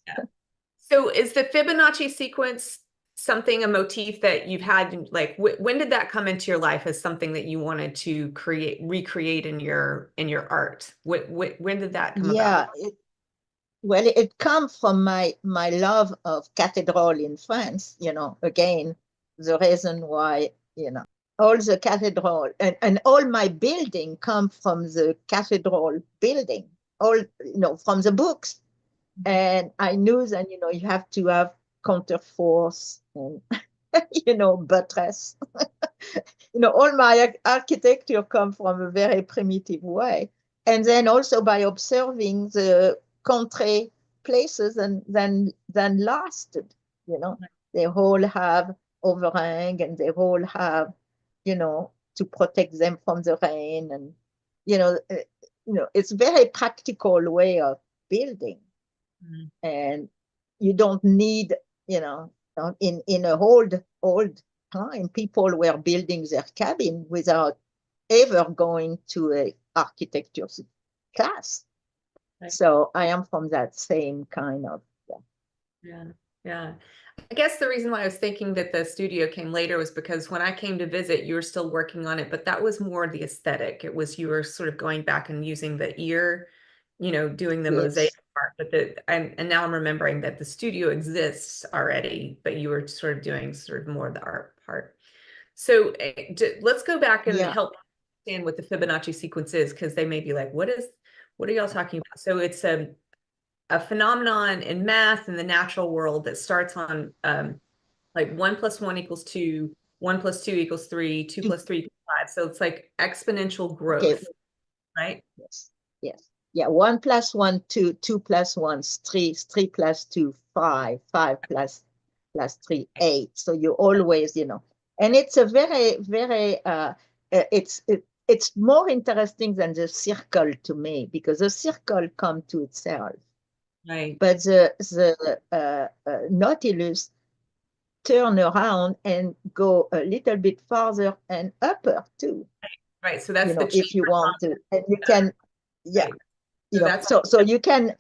Yeah. So is the Fibonacci sequence a motif that you've had, like when did that come into your life as something that you wanted to recreate in your art? When did that come about? Yeah, well, it comes from my love of cathedral in France, again, the reason why, all the cathedral and all my building come from the cathedral building, all, from the books. And I knew that, you have to have counterforce and, buttress. All my architecture come from a very primitive way. And then also by observing the country places and then lasted, you know. They all have overhang and they all have, to protect them from the rain. And, it's very practical way of building. Mhm. And you don't need, you know, in a old time, people were building their cabin without ever going to a architecture class. Right. So I am from that same kind of, yeah. Yeah. Yeah. I guess the reason why I was thinking that the studio came later was because when I came to visit, you were still working on it, but that was more the aesthetic. It was you were sort of going back and using the ear, doing the mosaic Yes. part. But and now I'm remembering that the studio exists already, but you were sort of doing sort of more of the art part. So let's go back and Yeah. help understand what the Fibonacci sequence is, because they may be like, what are y'all talking about? So it's a phenomenon in math in the natural world that starts on like 1 + 1 = 2, 1 + 2 = 3, 2 + 3 = 5. So it's like exponential Okay. growth, right? Yes. Yes. Yeah. 1 + 1, 2, 2 + 1, 3, 3 + 2, 5, 5 + 3, 8. So you always, and it's a very, very, it's more interesting than the circle to me because the circle come to itself. Right. But the Nautilus turn around and go a little bit farther and upper too, Right. So that's the if you chamber want to. And you can, yeah, right. So that's so you can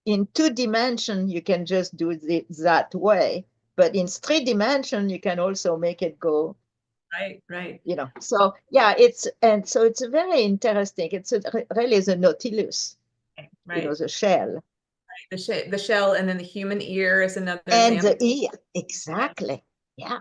in 2 dimension you can just do it that way, but in 3 dimension you can also make it go, right, right, so yeah, it's very interesting. It's really the Nautilus, right. the shell The shell, and then the human ear is another and the example. ear, exactly. Yeah.